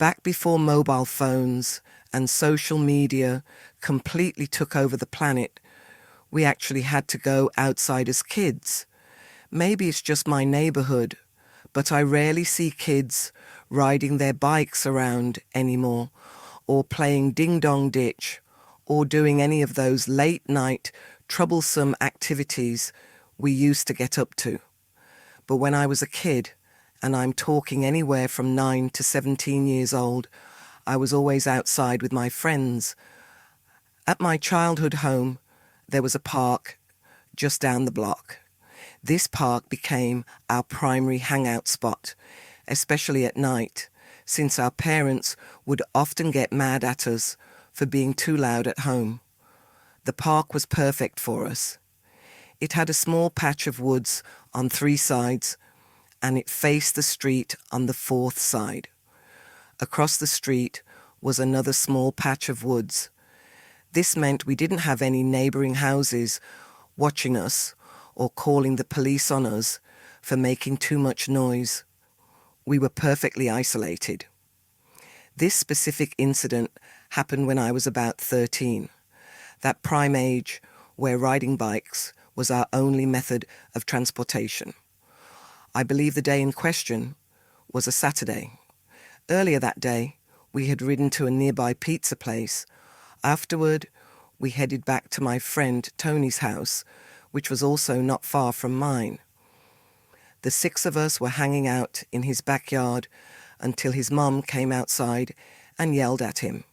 Back before mobile phones and social media completely took over the planet, we actually had to go outside as kids. Maybe it's just my neighborhood, but I rarely see kids riding their bikes around anymore, or playing ding-dong ditch, or doing any of those late-night, troublesome activities we used to get up to. But when I was a kid, and I'm talking anywhere from 9 to 17 years old, I was always outside with my friends. At my childhood home, there was a park just down the block. This park became our primary hangout spot, especially at night, since our parents would often get mad at us for being too loud at home. The park was perfect for us. It had a small patch of woods on 3 sides, and it faced the street on the 4th side. Across the street was another small patch of woods. This meant we didn't have any neighboring houses watching us or calling the police on us for making too much noise. We were perfectly isolated. This specific incident happened when I was about 13, that prime age where riding bikes was our only method of transportation. I believe the day in question was a Saturday. Earlier that day, we had ridden to a nearby pizza place. Afterward, we headed back to my friend Tony's house, which was also not far from mine. The 6 of us were hanging out in his backyard until his mum came outside and yelled at him.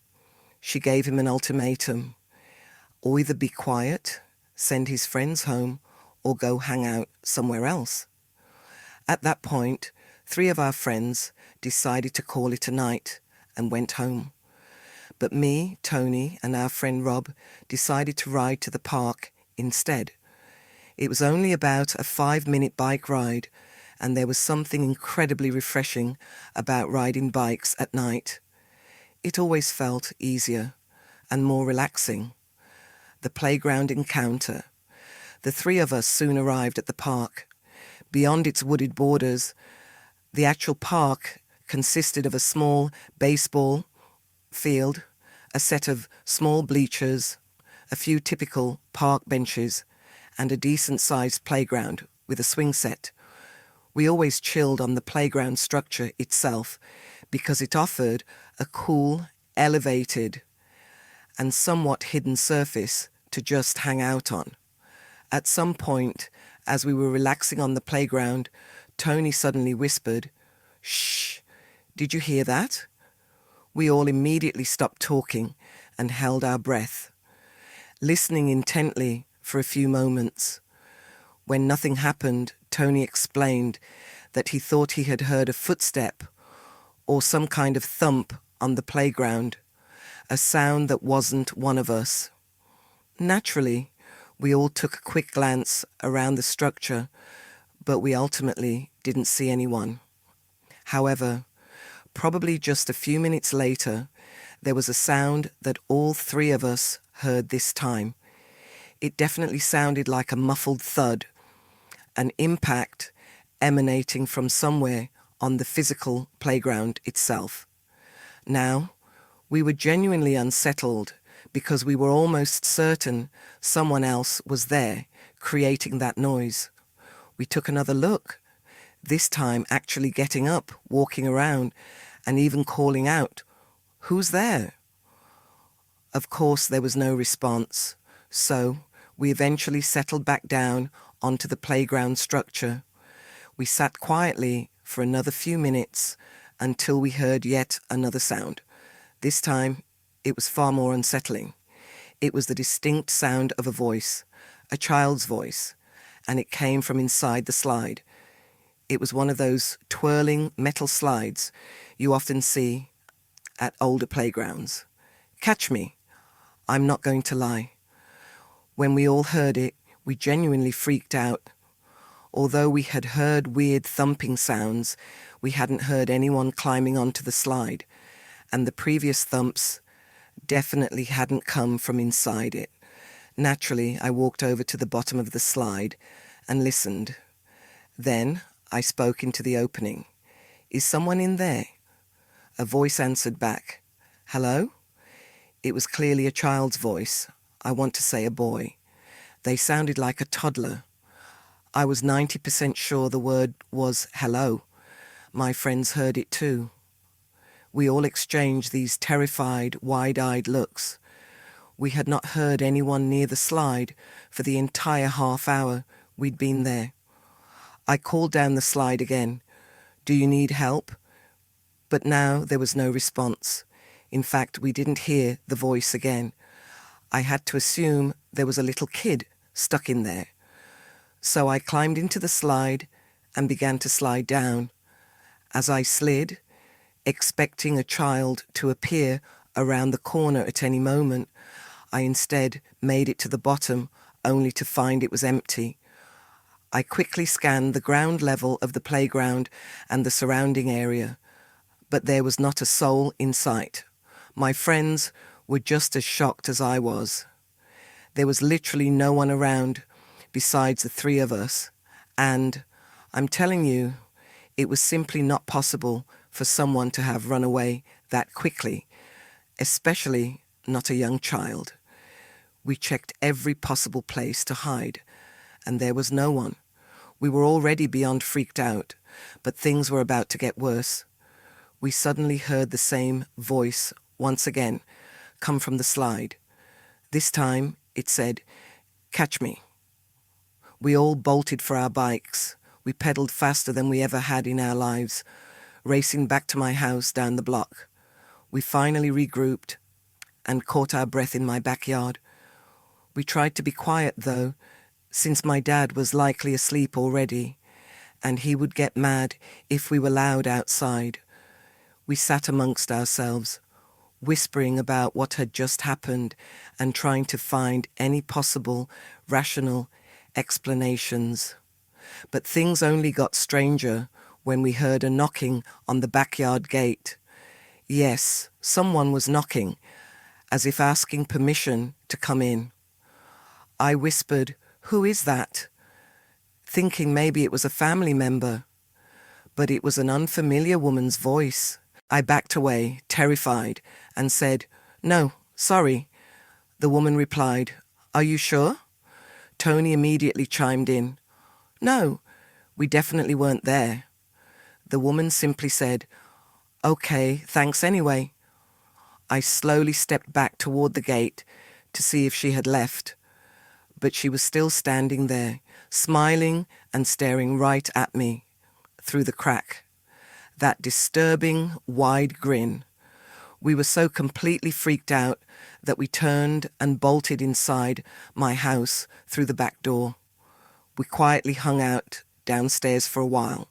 She gave him an ultimatum: either be quiet, send his friends home, or go hang out somewhere else. At that point, 3 of our friends decided to call it a night and went home. But me, Tony, and our friend Rob decided to ride to the park instead. It was only about a 5-minute bike ride, and there was something incredibly refreshing about riding bikes at night. It always felt easier and more relaxing. The playground encounter. The 3 of us soon arrived at the park. Beyond its wooded borders, the actual park consisted of a small baseball field, a set of small bleachers, a few typical park benches, and a decent-sized playground with a swing set. We always chilled on the playground structure itself because it offered a cool, elevated, and somewhat hidden surface to just hang out on. At some point, as we were relaxing on the playground, Tony suddenly whispered, "Shh, did you hear that?" We all immediately stopped talking and held our breath, listening intently for a few moments. When nothing happened, Tony explained that he thought he had heard a footstep or some kind of thump on the playground, a sound that wasn't one of us. Naturally, we all took a quick glance around the structure, but we ultimately didn't see anyone. However, probably just a few minutes later, there was a sound that all 3 of us heard this time. It definitely sounded like a muffled thud, an impact emanating from somewhere on the physical playground itself. Now, we were genuinely unsettled because we were almost certain someone else was there creating that noise. We took another look, this time actually getting up, walking around, and even calling out, "Who's there?" Of course, there was no response, so we eventually settled back down onto the playground structure. We sat quietly for another few minutes until we heard yet another sound. This time, it was far more unsettling. It was the distinct sound of a voice, a child's voice, and it came from inside the slide. It was one of those twirling metal slides you often see at older playgrounds. Catch me, I'm not going to lie. When we all heard it, we genuinely freaked out. Although we had heard weird thumping sounds, we hadn't heard anyone climbing onto the slide, and the previous thumps definitely hadn't come from inside it. Naturally, I walked over to the bottom of the slide and listened. Then I spoke into the opening. "Is someone in there?" A voice answered back. Hello? It was clearly a child's voice. I want to say a boy. They sounded like a toddler. I was 90% sure the word was hello. My friends heard it too. We all exchanged these terrified, wide-eyed looks. We had not heard anyone near the slide for the entire half hour we'd been there. I called down the slide again. Do you need help? But now there was no response. In fact, we didn't hear the voice again. I had to assume there was a little kid stuck in there. So I climbed into the slide and began to slide down. As I slid, expecting a child to appear around the corner at any moment, I instead made it to the bottom, only to find it was empty. I quickly scanned the ground level of the playground and the surrounding area, but there was not a soul in sight. My friends were just as shocked as I was. There was literally no one around besides the three of us, and I'm telling you, it was simply not possible for someone to have run away that quickly, especially not a young child. We checked every possible place to hide, and there was no one. We were already beyond freaked out, but things were about to get worse. We suddenly heard the same voice once again come from the slide. This time it said, "Catch me." We all bolted for our bikes. We pedaled faster than we ever had in our lives, racing back to my house down the block. We finally regrouped and caught our breath in my backyard. We tried to be quiet, though, since my dad was likely asleep already, and he would get mad if we were loud outside. We sat amongst ourselves, whispering about what had just happened and trying to find any possible rational explanations. But things only got stranger when we heard a knocking on the backyard gate. Yes, someone was knocking, as if asking permission to come in. I whispered, "Who is that?" thinking maybe it was a family member. But it was an unfamiliar woman's voice. I backed away, terrified, and said, "No, sorry." The woman replied, "Are you sure?" Tony immediately chimed in, "No, we definitely weren't there." The woman simply said, "Okay, thanks anyway." I slowly stepped back toward the gate to see if she had left, but she was still standing there, smiling and staring right at me through the crack. That disturbing, wide grin. We were so completely freaked out that we turned and bolted inside my house through the back door. We quietly hung out downstairs for a while,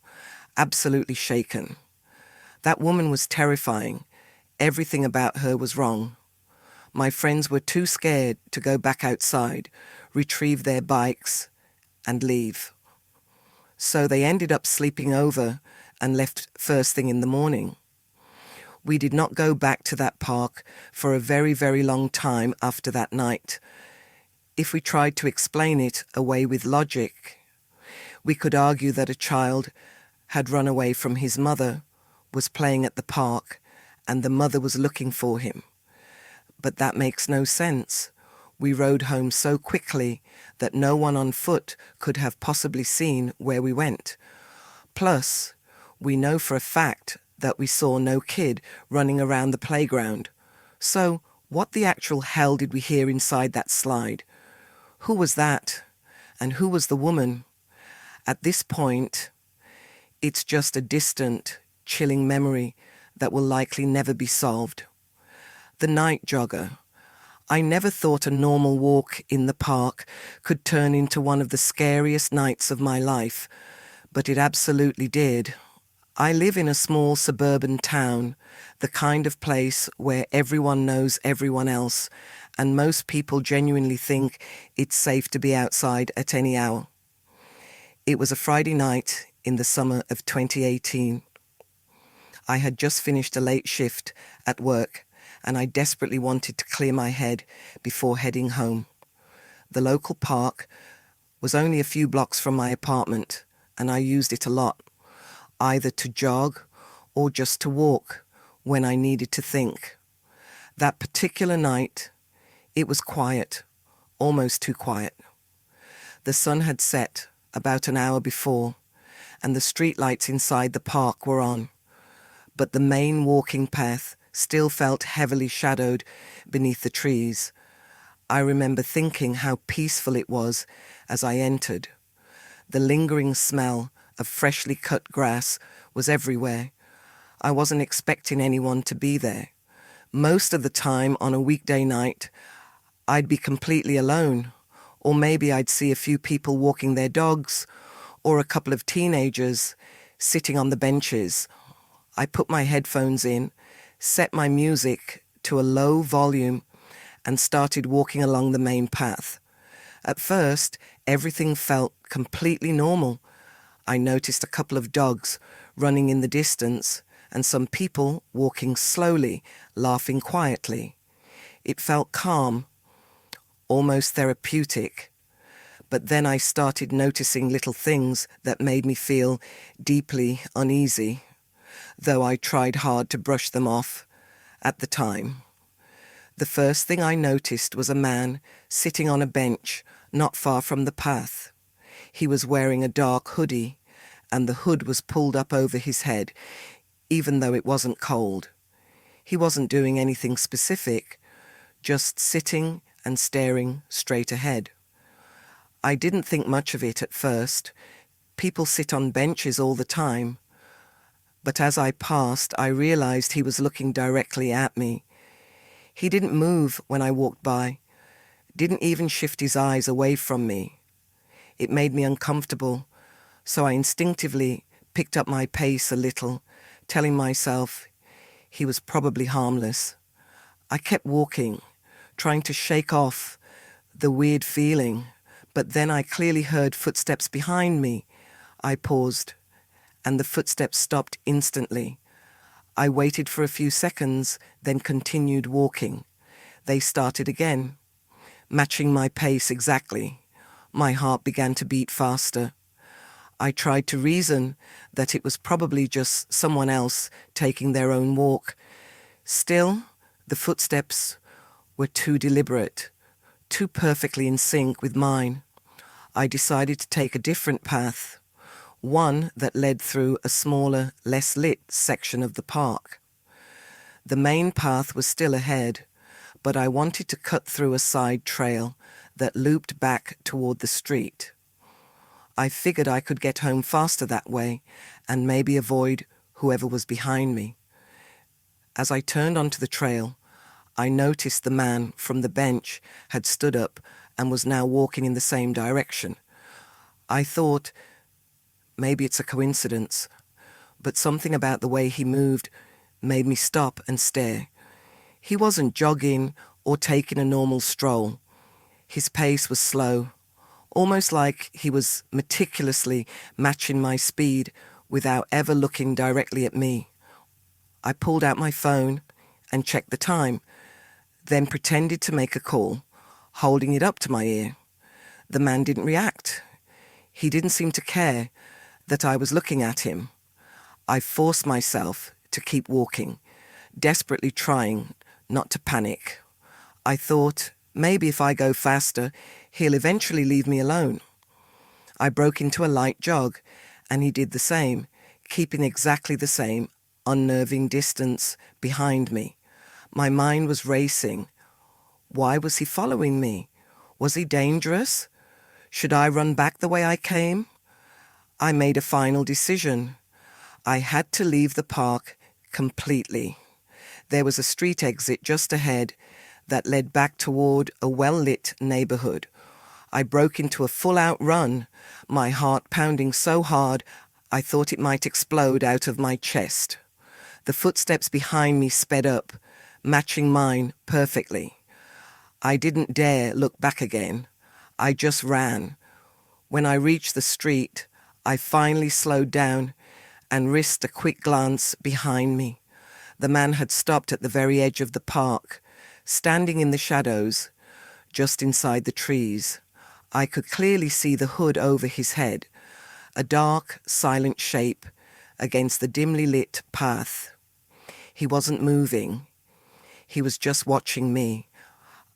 absolutely shaken. That woman was terrifying. Everything about her was wrong. My friends were too scared to go back outside, retrieve their bikes, and leave. So they ended up sleeping over and left first thing in the morning. We did not go back to that park for a very, very long time after that night. If we tried to explain it away with logic, we could argue that a child had run away from his mother, was playing at the park, and the mother was looking for him. But that makes no sense. We rode home so quickly that no one on foot could have possibly seen where we went. Plus, we know for a fact that we saw no kid running around the playground. So, what the actual hell did we hear inside that slide? Who was that? And who was the woman? At this point, it's just a distant, chilling memory that will likely never be solved. The night jogger. I never thought a normal walk in the park could turn into one of the scariest nights of my life, but it absolutely did. I live in a small suburban town, the kind of place where everyone knows everyone else, and most people genuinely think it's safe to be outside at any hour. It was a Friday night in the summer of 2018. I had just finished a late shift at work, and I desperately wanted to clear my head before heading home. The local park was only a few blocks from my apartment, and I used it a lot, either to jog or just to walk, when I needed to think. That particular night, it was quiet, almost too quiet. The sun had set about an hour before, and the streetlights inside the park were on, but the main walking path still felt heavily shadowed beneath the trees. I remember thinking how peaceful it was as I entered. The lingering smell of freshly cut grass was everywhere. I wasn't expecting anyone to be there. Most of the time on a weekday night, I'd be completely alone, or maybe I'd see a few people walking their dogs, or a couple of teenagers sitting on the benches. I put my headphones in, set my music to a low volume, and started walking along the main path. At first, everything felt completely normal. I noticed a couple of dogs running in the distance and some people walking slowly, laughing quietly. It felt calm, almost therapeutic. But then I started noticing little things that made me feel deeply uneasy, though I tried hard to brush them off at the time. The first thing I noticed was a man sitting on a bench not far from the path. He was wearing a dark hoodie, and the hood was pulled up over his head, even though it wasn't cold. He wasn't doing anything specific, just sitting and staring straight ahead. I didn't think much of it at first. People sit on benches all the time. But as I passed, I realized he was looking directly at me. He didn't move when I walked by, didn't even shift his eyes away from me. It made me uncomfortable, so I instinctively picked up my pace a little, telling myself he was probably harmless. I kept walking, trying to shake off the weird feeling, but then I clearly heard footsteps behind me. I paused, and the footsteps stopped instantly. I waited for a few seconds, then continued walking. They started again, matching my pace exactly. My heart began to beat faster. I tried to reason that it was probably just someone else taking their own walk. Still, the footsteps were too deliberate, too perfectly in sync with mine. I decided to take a different path, one that led through a smaller, less lit section of the park. The main path was still ahead, but I wanted to cut through a side trail that looped back toward the street. I figured I could get home faster that way and maybe avoid whoever was behind me. As I turned onto the trail, I noticed the man from the bench had stood up and was now walking in the same direction. I thought, maybe it's a coincidence, but something about the way he moved made me stop and stare. He wasn't jogging or taking a normal stroll. His pace was slow, almost like he was meticulously matching my speed without ever looking directly at me. I pulled out my phone and checked the time, then pretended to make a call, holding it up to my ear. The man didn't react. He didn't seem to care that I was looking at him. I forced myself to keep walking, desperately trying not to panic. I thought, maybe if I go faster, he'll eventually leave me alone. I broke into a light jog, and he did the same, keeping exactly the same unnerving distance behind me. My mind was racing. Why was he following me? Was he dangerous? Should I run back the way I came? I made a final decision. I had to leave the park completely. There was a street exit just ahead that led back toward a well-lit neighborhood. I broke into a full-out run, my heart pounding so hard I thought it might explode out of my chest. The footsteps behind me sped up, matching mine perfectly. I didn't dare look back again. I just ran. When I reached the street, I finally slowed down and risked a quick glance behind me. The man had stopped at the very edge of the park, standing in the shadows, just inside the trees. I could clearly see the hood over his head, a dark, silent shape against the dimly lit path. He wasn't moving. He was just watching me.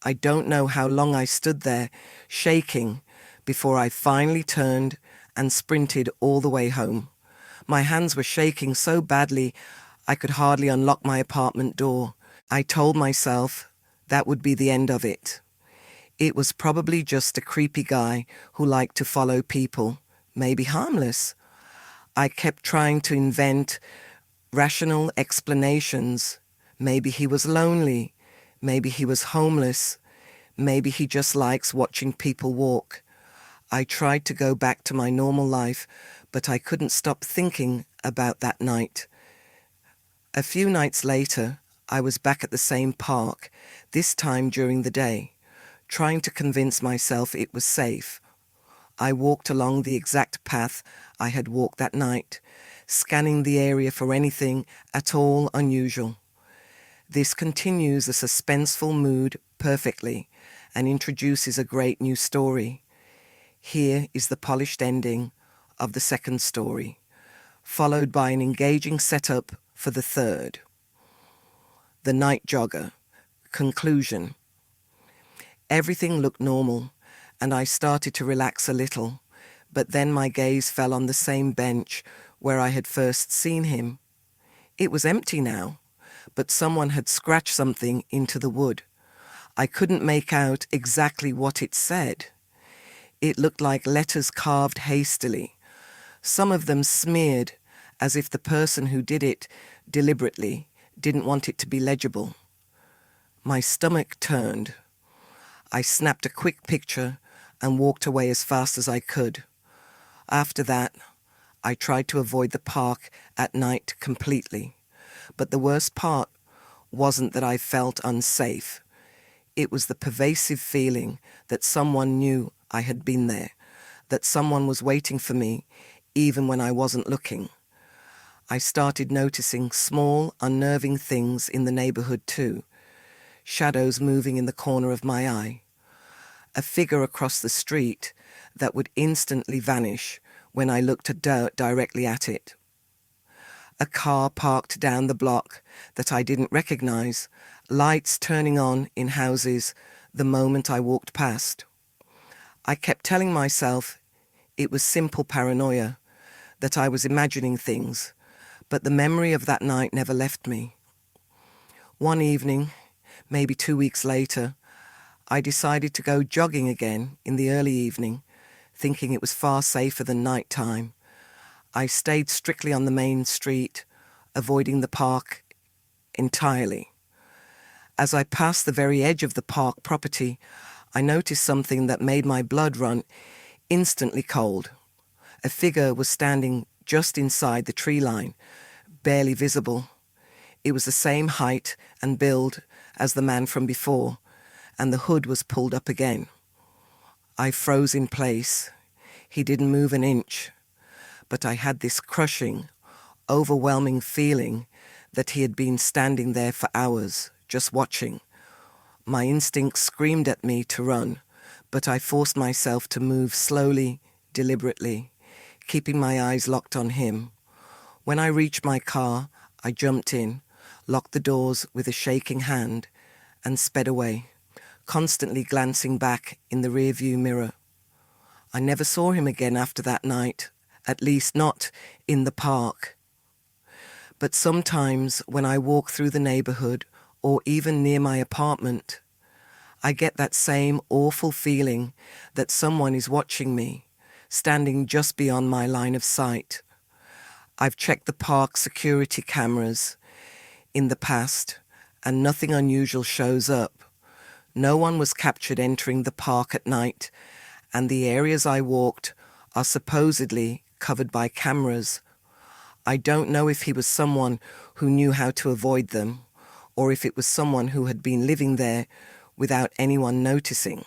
I don't know how long I stood there, shaking, before I finally turned and sprinted all the way home. My hands were shaking so badly I could hardly unlock my apartment door. I told myself that would be the end of it. It was probably just a creepy guy who liked to follow people, maybe harmless. I kept trying to invent rational explanations. Maybe he was lonely. Maybe he was homeless. Maybe he just likes watching people walk. I tried to go back to my normal life, but I couldn't stop thinking about that night. A few nights later, I was back at the same park, this time during the day, trying to convince myself it was safe. I walked along the exact path I had walked that night, scanning the area for anything at all unusual. This continues a suspenseful mood perfectly and introduces a great new story. Here is the polished ending of the second story, followed by an engaging setup for the third. The Night Jogger. Conclusion. Everything looked normal, and I started to relax a little, but then my gaze fell on the same bench where I had first seen him. It was empty now, but someone had scratched something into the wood. I couldn't make out exactly what it said. It looked like letters carved hastily, some of them smeared as if the person who did it deliberately didn't want it to be legible. My stomach turned. I snapped a quick picture and walked away as fast as I could. After that, I tried to avoid the park at night completely. But the worst part wasn't that I felt unsafe. It was the pervasive feeling that someone knew I had been there, that someone was waiting for me even when I wasn't looking. I started noticing small, unnerving things in the neighborhood too. Shadows moving in the corner of my eye. A figure across the street that would instantly vanish when I looked directly at it. A car parked down the block that I didn't recognize, lights turning on in houses the moment I walked past. I kept telling myself it was simple paranoia, that I was imagining things, but the memory of that night never left me. One evening, maybe 2 weeks later, I decided to go jogging again in the early evening, thinking it was far safer than night time. I stayed strictly on the main street, avoiding the park entirely. As I passed the very edge of the park property, I noticed something that made my blood run instantly cold. A figure was standing just inside the tree line, barely visible. It was the same height and build as the man from before, and the hood was pulled up again. I froze in place. He didn't move an inch, but I had this crushing, overwhelming feeling that he had been standing there for hours, just watching. My instinct screamed at me to run, but I forced myself to move slowly, deliberately, keeping my eyes locked on him. When I reached my car, I jumped in, locked the doors with a shaking hand, and sped away, constantly glancing back in the rearview mirror. I never saw him again after that night, at least not in the park. But sometimes when I walk through the neighborhood or even near my apartment, I get that same awful feeling that someone is watching me, standing just beyond my line of sight. I've checked the park security cameras in the past, and nothing unusual shows up. No one was captured entering the park at night, and the areas I walked are supposedly covered by cameras. I don't know if he was someone who knew how to avoid them, or if it was someone who had been living there without anyone noticing.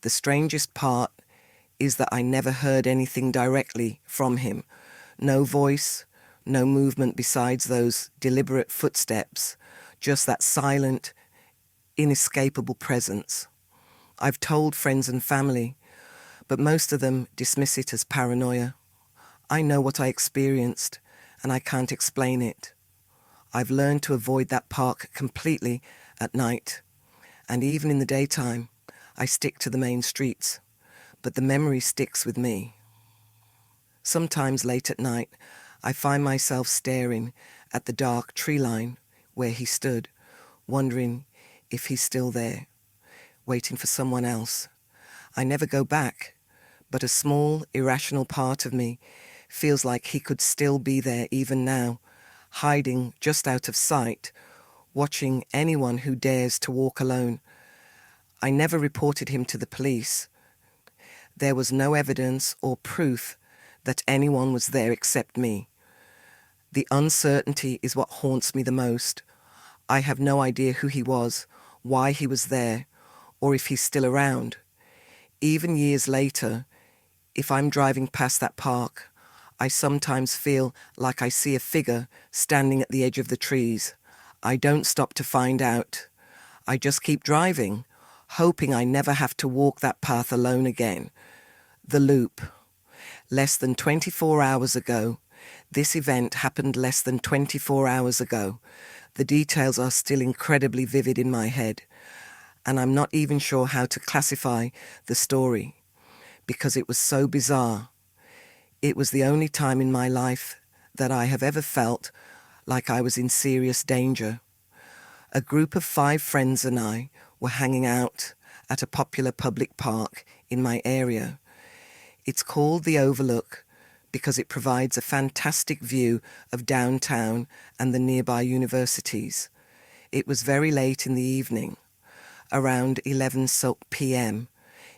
The strangest part is that I never heard anything directly from him. No voice, no movement besides those deliberate footsteps, just that silent, inescapable presence. I've told friends and family, but most of them dismiss it as paranoia. I know what I experienced, and I can't explain it. I've learned to avoid that park completely at night, and even in the daytime, I stick to the main streets, but the memory sticks with me. Sometimes late at night, I find myself staring at the dark tree line where he stood, wondering if he's still there, waiting for someone else. I never go back, but a small, irrational part of me feels like he could still be there even now, hiding just out of sight, watching anyone who dares to walk alone. I never reported him to the police. There was no evidence or proof that anyone was there except me. The uncertainty is what haunts me the most. I have no idea who he was, why he was there, or if he's still around. Even years later, if I'm driving past that park, I sometimes feel like I see a figure standing at the edge of the trees. I don't stop to find out. I just keep driving, hoping I never have to walk that path alone again. The Loop. Less than 24 hours ago. This event happened less than 24 hours ago. The details are still incredibly vivid in my head, and I'm not even sure how to classify the story, because it was so bizarre. It was the only time in my life that I have ever felt like I was in serious danger. A group of 5 friends and I were hanging out at a popular public park in my area. It's called the Overlook because it provides a fantastic view of downtown and the nearby universities. It was very late in the evening, around 11 p.m.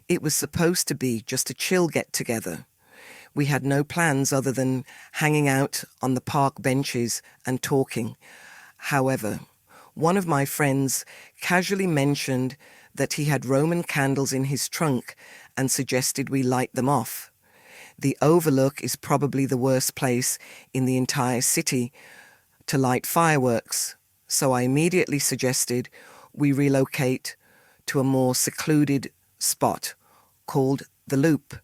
It was supposed to be just a chill get-together. We had no plans other than hanging out on the park benches and talking. However, one of my friends casually mentioned that he had Roman candles in his trunk and suggested we light them off. The Overlook is probably the worst place in the entire city to light fireworks, so I immediately suggested we relocate to a more secluded spot called the Loop.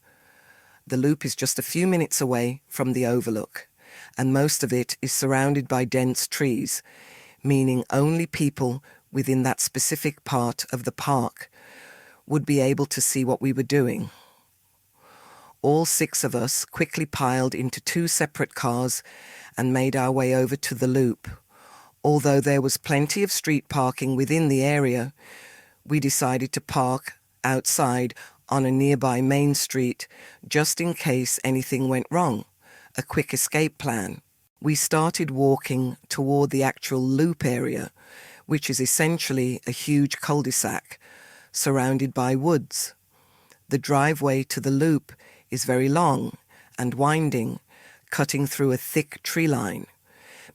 The Loop is just a few minutes away from the Overlook, and most of it is surrounded by dense trees, meaning only people within that specific part of the park would be able to see what we were doing. All 6 of us quickly piled into 2 separate cars and made our way over to the Loop. Although there was plenty of street parking within the area, we decided to park outside on a nearby main street just in case anything went wrong, a quick escape plan. We started walking toward the actual Loop area, which is essentially a huge cul-de-sac surrounded by woods. The driveway to the Loop is very long and winding, cutting through a thick tree line.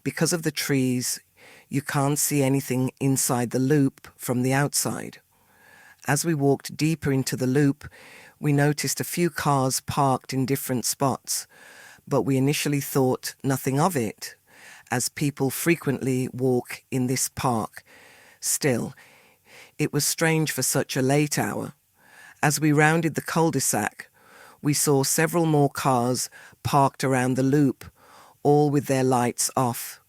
Because of the trees, you can't see anything inside the Loop from the outside. As we walked deeper into the Loop, we noticed a few cars parked in different spots, but we initially thought nothing of it, as people frequently walk in this park. Still, it was strange for such a late hour. As we rounded the cul-de-sac, we saw several more cars parked around the Loop, all with their lights off.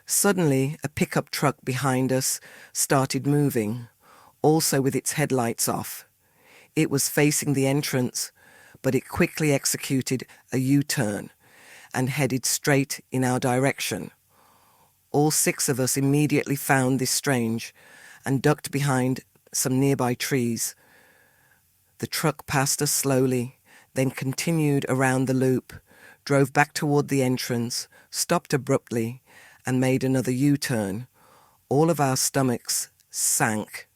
Suddenly, a pickup truck behind us started moving, also with its headlights off. It was facing the entrance, but it quickly executed a U-turn and headed straight in our direction. All 6 of us immediately found this strange and ducked behind some nearby trees. The truck passed us slowly, then continued around the Loop, drove back toward the entrance, stopped abruptly, and made another U-turn. All of our stomachs sank.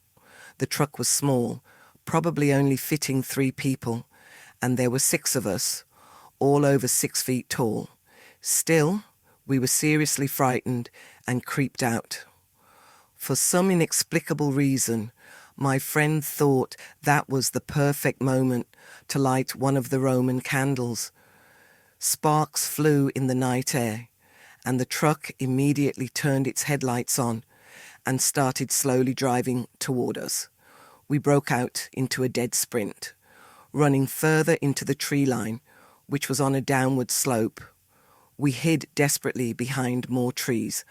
The truck was small, probably only fitting 3 people, and there were 6 of us, all over 6 feet tall. Still, we were seriously frightened and creeped out. For some inexplicable reason, my friend thought that was the perfect moment to light one of the Roman candles. Sparks flew in the night air, and the truck immediately turned its headlights on and started slowly driving toward us. We broke out into a dead sprint, running further into the tree line, which was on a downward slope. We hid desperately behind more trees.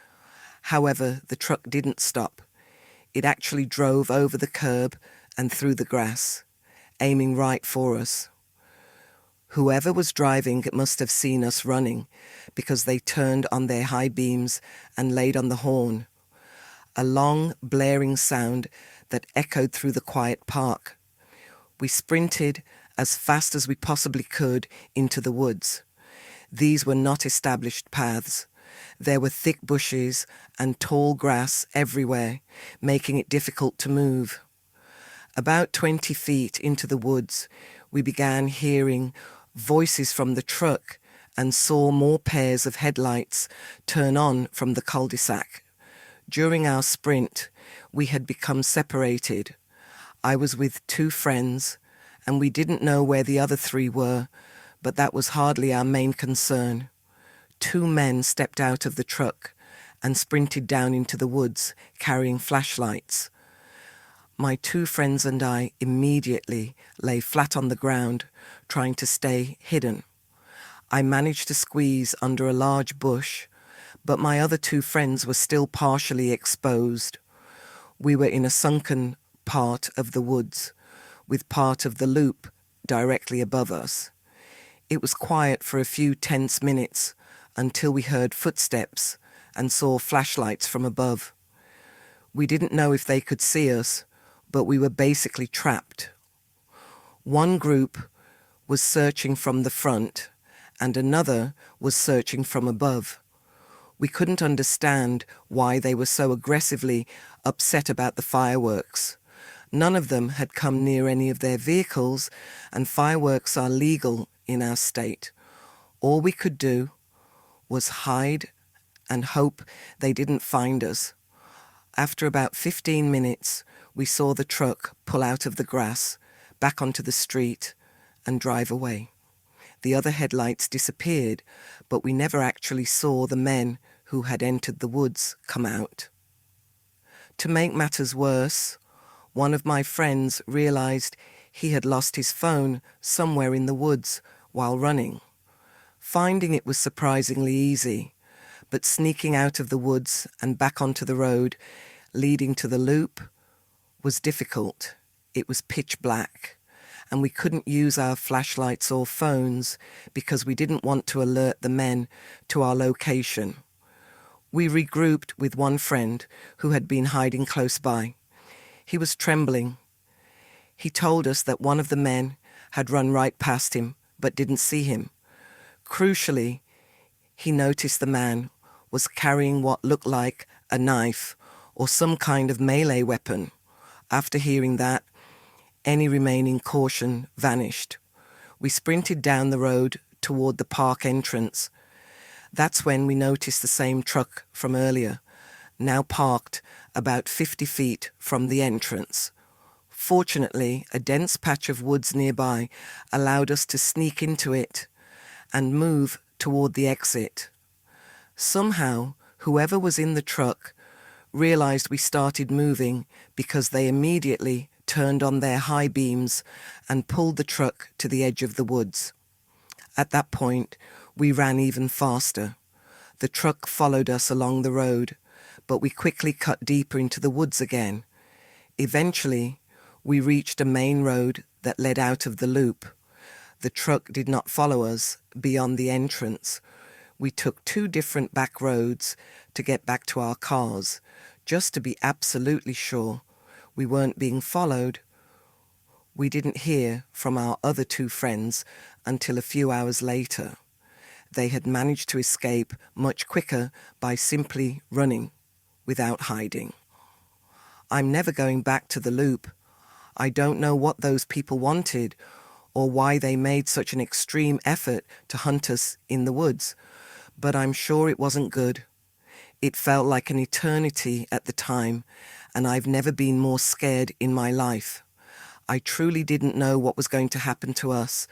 However, the truck didn't stop. It actually drove over the curb and through the grass, aiming right for us. Whoever was driving must have seen us running, because they turned on their high beams and laid on the horn. A long, blaring sound that echoed through the quiet park. We sprinted as fast as we possibly could into the woods. These were not established paths. There were thick bushes and tall grass everywhere, making it difficult to move. About 20 feet into the woods, we began hearing voices from the truck and saw more pairs of headlights turn on from the cul-de-sac. During our sprint, we had become separated. I was with 2 friends, and we didn't know where the other 3 were, but that was hardly our main concern. 2 men stepped out of the truck and sprinted down into the woods, carrying flashlights. My 2 friends and I immediately lay flat on the ground, trying to stay hidden. I managed to squeeze under a large bush, but my other 2 friends were still partially exposed. We were in a sunken part of the woods, with part of the loop directly above us. It was quiet for a few tense minutes until we heard footsteps and saw flashlights from above. We didn't know if they could see us, but we were basically trapped. One group was searching from the front, and another was searching from above. We couldn't understand why they were so aggressively upset about the fireworks. None of them had come near any of their vehicles, and fireworks are legal in our state. All we could do was hide and hope they didn't find us. After about 15 minutes, we saw the truck pull out of the grass, back onto the street, and drive away. The other headlights disappeared, but we never actually saw the men who had entered the woods come out. To make matters worse, one of my friends realized he had lost his phone somewhere in the woods while running. Finding it was surprisingly easy, but sneaking out of the woods and back onto the road leading to the loop was difficult. It was pitch black, and we couldn't use our flashlights or phones because we didn't want to alert the men to our location. We regrouped with one friend who had been hiding close by. He was trembling. He told us that one of the men had run right past him but didn't see him. Crucially, he noticed the man was carrying what looked like a knife or some kind of melee weapon. After hearing that, any remaining caution vanished. We sprinted down the road toward the park entrance. That's when we noticed the same truck from earlier, now parked about 50 feet from the entrance. Fortunately, a dense patch of woods nearby allowed us to sneak into it and move toward the exit. Somehow, whoever was in the truck realized we started moving because they immediately turned on their high beams and pulled the truck to the edge of the woods. At that point, we ran even faster. The truck followed us along the road, but we quickly cut deeper into the woods again. Eventually, we reached a main road that led out of the loop. The truck did not follow us beyond the entrance. We took 2 different back roads to get back to our cars, just to be absolutely sure we weren't being followed. We didn't hear from our other 2 friends until a few hours later. They had managed to escape much quicker by simply running without hiding. I'm never going back to the loop. I don't know what those people wanted or why they made such an extreme effort to hunt us in the woods, but I'm sure it wasn't good. It felt like an eternity at the time, and I've never been more scared in my life. I truly didn't know what was going to happen to us,